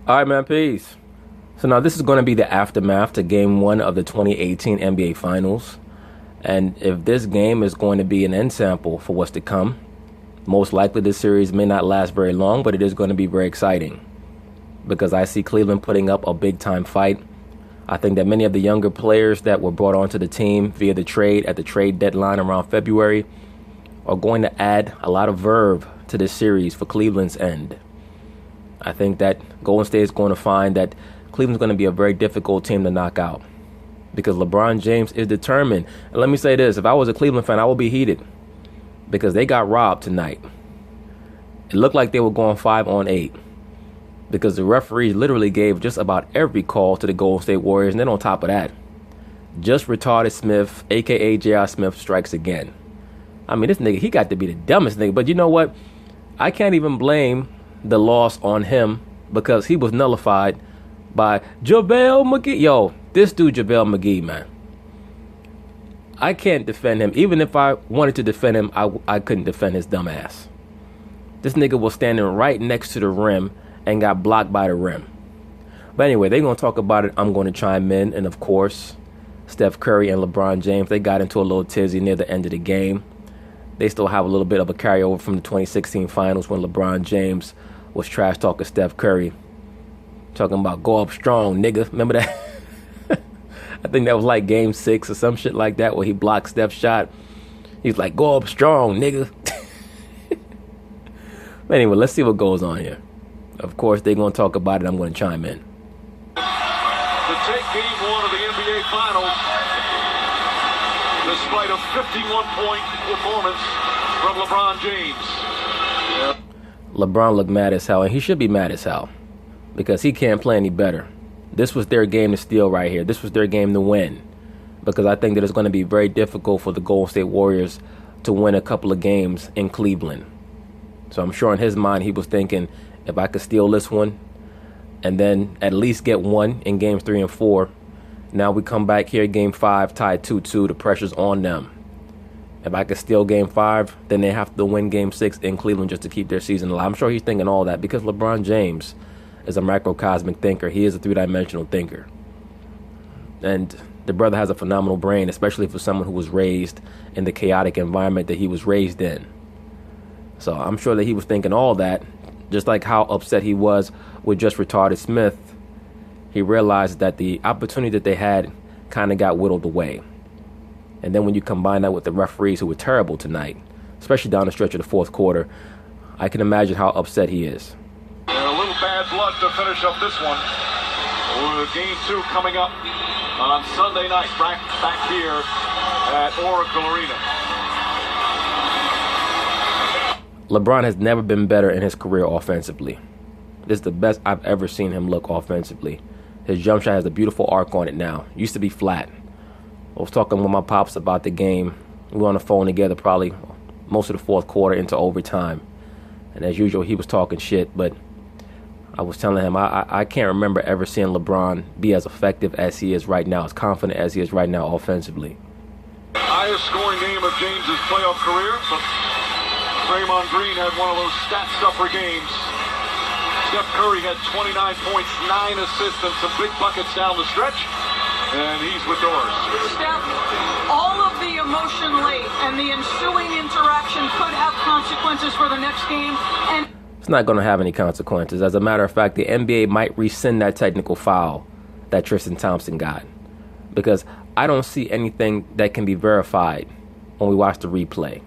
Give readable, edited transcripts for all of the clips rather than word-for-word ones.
All right, man, peace. So now this is going to be the aftermath to Game 1 of the 2018 NBA Finals. And if this game is going to be an end sample for what's to come, most likely this series may not last very long, but it is going to be very exciting. Because I see Cleveland putting up a big-time fight. I think that many of the younger players that were brought onto the team via the trade at the trade deadline around February are going to add a lot of verve to this series for Cleveland's end. I think that Golden State is going to find that Cleveland's going to be a very difficult team to knock out because LeBron James is determined. And let me say this, if I was a Cleveland fan, I would be heated because they got robbed tonight. It looked like they were going 5-on-8 because the referees literally gave just about every call to the Golden State Warriors. And then on top of that, just retarded Smith, a.k.a. J.R. Smith, strikes again. I mean, this nigga, he got to be the dumbest nigga. But you know what? I can't even blame the loss on him because he was nullified by JaVale McGee. Yo, this dude JaVale McGee, man. I can't defend him. Even if I wanted to defend him, I couldn't defend his dumb ass. This nigga was standing right next to the rim and got blocked by the rim. But anyway, they're going to talk about it. I'm going to chime in. And of course, Steph Curry and LeBron James, they got into a little tizzy near the end of the game. They still have a little bit of a carryover from the 2016 finals when LeBron James was trash talking Steph Curry. Talking about go up strong, nigga. Remember that? I think that was like game 6 or some shit like that where he blocked Steph's shot. He's like, go up strong, nigga. But anyway, let's see what goes on here. Of course, they're going to talk about it. I'm going to chime in. To take game 1 of the NBA Finals, despite a 51-point performance from LeBron James. LeBron looked mad as hell, and he should be mad as hell because he can't play any better. This was their game to steal right here. This was their game to win because I think that it's going to be very difficult for the Golden State Warriors to win a couple of games in Cleveland. So I'm sure in his mind he was thinking, if I could steal this one and then at least get one in games 3 and 4, now we come back here, game 5, tied 2-2. The pressure's on them. If I could steal game 5, then they have to win game 6 in Cleveland just to keep their season alive. I'm sure he's thinking all that because LeBron James is a macrocosmic thinker. He is a 3-dimensional thinker. And the brother has a phenomenal brain, especially for someone who was raised in the chaotic environment that he was raised in. So I'm sure that he was thinking all that, just like how upset he was with just retarded Smith. He realized that the opportunity that they had kind of got whittled away. And then when you combine that with the referees who were terrible tonight, especially down the stretch of the fourth quarter, I can imagine how upset he is. And a little bad blood to finish up this one. Game 2 coming up on Sunday night, back here at Oracle Arena. LeBron has never been better in his career offensively. This is the best I've ever seen him look offensively. His jump shot has a beautiful arc on it now. Used to be flat. I was talking with my pops about the game. We were on the phone together probably most of the fourth quarter into overtime. And as usual, he was talking shit, but I was telling him I can't remember ever seeing LeBron be as effective as he is right now, as confident as he is right now offensively. Highest scoring game of James's playoff career, but Draymond Green had one of those stat-stuffer games. Steph Curry had 29 points, 9 assists, and some big buckets down the stretch. And he's with doors. Steph, all of the emotion late and the ensuing interaction could have consequences for the next game. And it's not going to have any consequences. As a matter of fact, the NBA might rescind that technical foul that Tristan Thompson got. Because I don't see anything that can be verified when we watch the replay.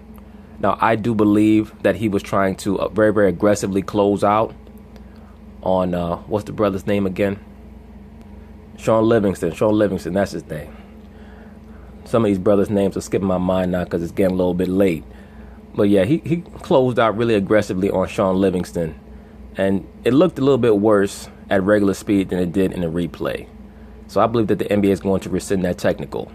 Now, I do believe that he was trying to very, very aggressively close out on, what's the brother's name again? Sean Livingston, that's his name. Some of these brothers' names are skipping my mind now because it's getting a little bit late. But yeah, he closed out really aggressively on Sean Livingston. And it looked a little bit worse at regular speed than it did in the replay. So I believe that the NBA is going to rescind that technical.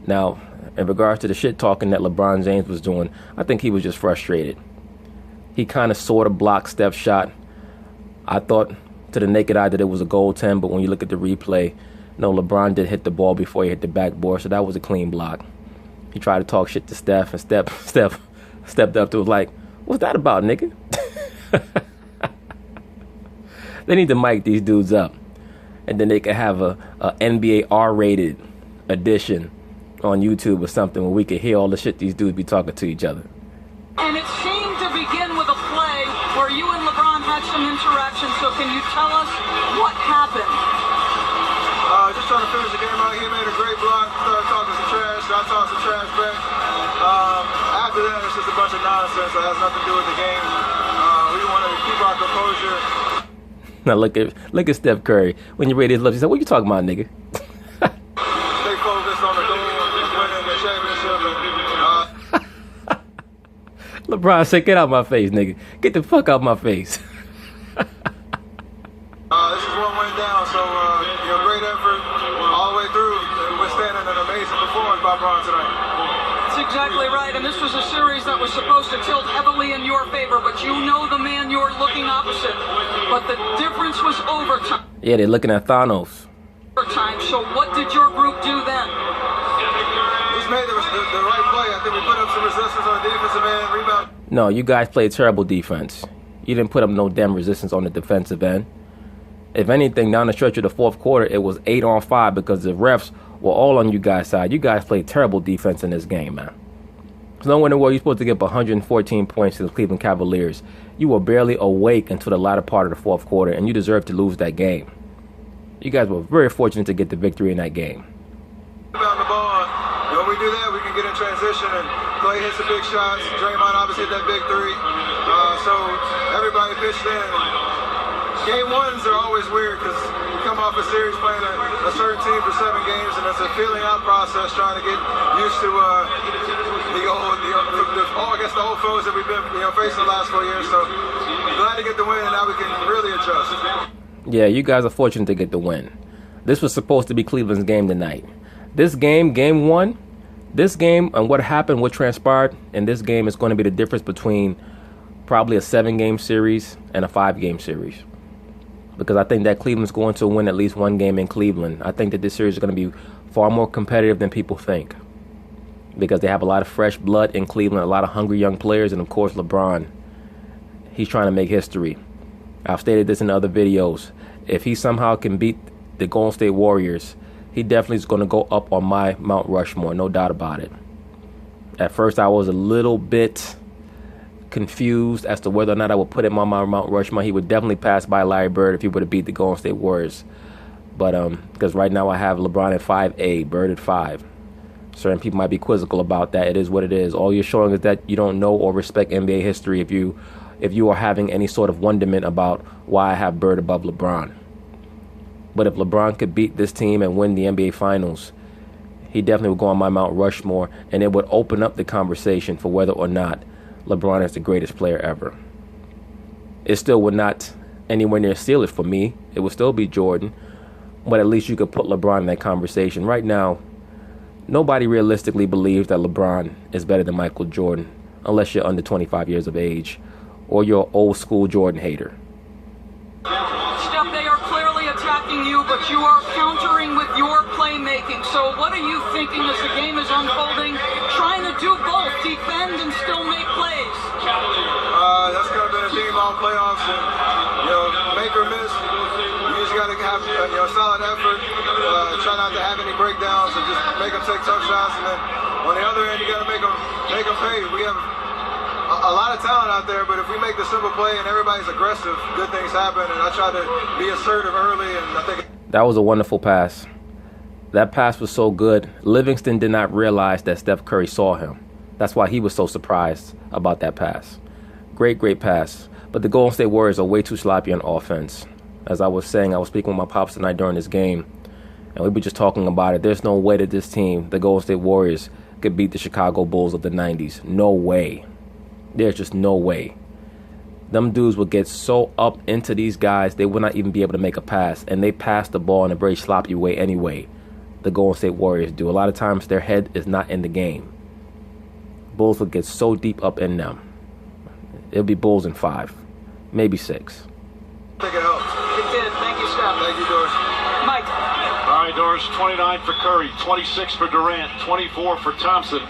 Now, in regards to the shit talking that LeBron James was doing, I think he was just frustrated. He kind of sort of blocked Steph's shot. I thought to the naked eye that it was a goaltend, but when you look at the replay, no, LeBron did hit the ball before he hit the backboard, so that was a clean block. He tried to talk shit to Steph, and Steph stepped up to it like, what's that about, nigga? They need to mic these dudes up, and then they could have a NBA R-rated edition on YouTube or something where we could hear all the shit these dudes be talking to each other. And it seemed to begin with a play where you and LeBron had some interaction. So can you tell us what happened? Just trying to finish the game out. He made a great block, started talking some trash, I talked some trash back. After that, it's just a bunch of nonsense that has nothing to do with the game. We wanted to keep our composure. Now look at Steph Curry. When you read his lips, he said, "What you talking about, nigga?" Stay focused on the goal, winning the championship. LeBron said, "Get out my face, nigga. Get the fuck out my face." This is one win down, so great effort all the way through. We're standing an amazing performance by LeBron tonight. That's exactly right, and this was a series that was supposed to tilt heavily in your favor, but you know the man you're looking opposite. But the difference was overtime. Yeah, they're looking at Thanos. Overtime. So what did your group do then? Just made the right play. I think we put up some resistance on the defensive end, rebound. No, you guys played terrible defense. You didn't put up no damn resistance on the defensive end. If anything, down the stretch of the fourth quarter, it was 8-on-5 because the refs were all on you guys' side. You guys played terrible defense in this game, man. There's no wonder why you're supposed to get up 114 points to the Cleveland Cavaliers. You were barely awake until the latter part of the fourth quarter, and you deserved to lose that game. You guys were very fortunate to get the victory in that game. Rebound the ball. When we do that, we can get in transition, and Clay hits the big shots. Draymond obviously hit that big three. So everybody pitched in. Game ones are always weird because you come off a series playing a certain team for 7 games, and it's a feeling out process trying to get used to the old foes that we've been facing the last 4 years. So I'm glad to get the win, and now we can really adjust. Yeah, you guys are fortunate to get the win. This was supposed to be Cleveland's game tonight. This game, game one, this game and what happened, what transpired in this game is going to be the difference between probably a 7-game series and a 5-game series. Because I think that Cleveland's going to win at least one game in Cleveland. I think that this series is going to be far more competitive than people think. Because they have a lot of fresh blood in Cleveland, a lot of hungry young players, and of course LeBron. He's trying to make history. I've stated this in other videos. If he somehow can beat the Golden State Warriors, he definitely is going to go up on my Mount Rushmore, no doubt about it. At first I was a little bit confused as to whether or not I would put him on my Mount Rushmore. He would definitely pass by Larry Bird if he would have beat the Golden State Warriors. But because right now I have LeBron at 5A, Bird at 5. Certain people might be quizzical about that. It is what it is. All you're showing is that you don't know or respect NBA history if you are having any sort of wonderment about why I have Bird above LeBron. But if LeBron could beat this team and win the NBA Finals, he definitely would go on my Mount Rushmore, and it would open up the conversation for whether or not LeBron is the greatest player ever. It still would not anywhere near seal it for me. It would still be Jordan, but at least you could put LeBron in that conversation. Right now, nobody realistically believes that LeBron is better than Michael Jordan, unless you're under 25 years of age or you're an old school Jordan hater. Steph, they are clearly attacking you, but you are countering with your playmaking. So what are you thinking as the game is unfolding? Trying to do both, defend and still make plays. That's going to be a theme all playoffs, and make or miss. You just got to have solid effort. Try not to have any breakdowns, and just make them take tough shots. And then on the other end, you got to make them pay. We have a lot of talent out there, but if we make the simple play and everybody's aggressive, good things happen. And I try to be assertive early, and I think that was a wonderful pass. That pass was so good. Livingston did not realize that Steph Curry saw him. That's why he was so surprised about that pass. Great pass. But the Golden State Warriors are way too sloppy on offense. As I was saying, I was speaking with my pops tonight during this game, and we were just talking about it. There's no way that this team, the Golden State Warriors, could beat the Chicago Bulls of the 90s. No way. There's just no way. Them dudes would get so up into these guys, they would not even be able to make a pass. And they pass the ball in a very sloppy way anyway. The Golden State Warriors do. A lot of times their head is not in the game. Bulls would get so deep up in them. It'll be Bulls in 5, maybe 6. I think it helps. It did. Thank you, Steph. Thank you, Doris. Mike. All right, Doris, 29 for Curry, 26 for Durant, 24 for Thompson.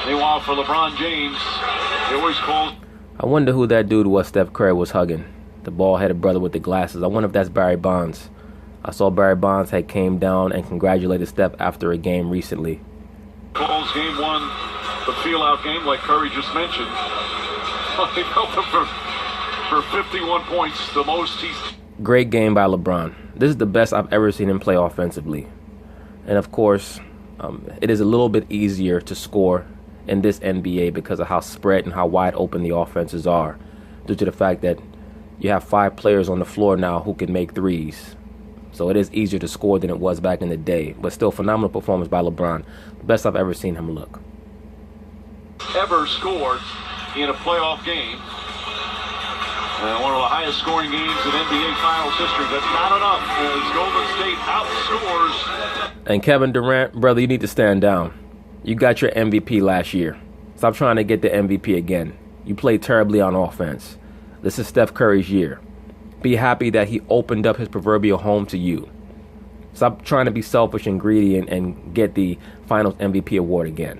Meanwhile, for LeBron James, they always call. I wonder who that dude was Steph Curry was hugging. The bald-headed brother with the glasses. I wonder if that's Barry Bonds. I saw Barry Bonds had came down and congratulated Steph after a game recently. Calls game one the feel-out game, like Curry just mentioned. They held him for 51 points, the most he's... Great game by LeBron. This is the best I've ever seen him play offensively. And of course, it is a little bit easier to score in this NBA because of how spread and how wide open the offenses are, due to the fact that you have 5 players on the floor now who can make threes. So it is easier to score than it was back in the day. But still, phenomenal performance by LeBron. The best I've ever seen him look. Ever scored in a playoff game. One of the highest scoring games in NBA Finals history. That's not enough as Golden State outscores. And Kevin Durant, brother, you need to stand down. You got your MVP last year. Stop trying to get the MVP again. You played terribly on offense. This is Steph Curry's year. Be happy that he opened up his proverbial home to you. Stop trying to be selfish and greedy and get the Finals MVP award again.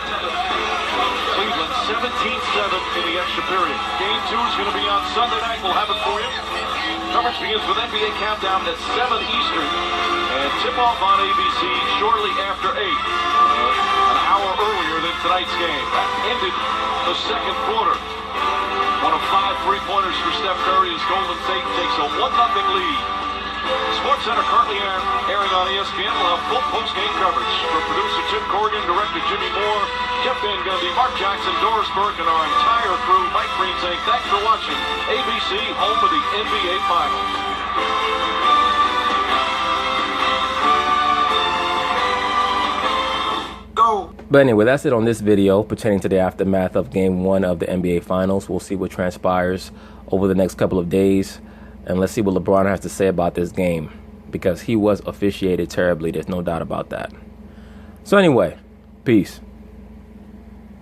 Cleveland 17-7 in the extra period. Game 2 is going to be on Sunday night. We'll have it for you. Coverage begins with NBA Countdown at 7 Eastern. And tip-off on ABC shortly after 8. An hour earlier than tonight's game. That ended the second quarter. One of 5 3-pointers for Steph Curry as Golden State takes a 1-0 lead. SportsCenter currently airing on ESPN. We'll have full post-game coverage. For producer Tim Corrigan, director Jimmy Moore, Jeff Van Gundy, Mark Jackson, Doris Burke, and our entire crew, Mike Green saying thanks for watching ABC, home of the NBA Finals. But anyway, that's it on this video pertaining to the aftermath of Game 1 of the NBA Finals. We'll see what transpires over the next couple of days. And let's see what LeBron has to say about this game, because he was officiated terribly. There's no doubt about that. So anyway, peace.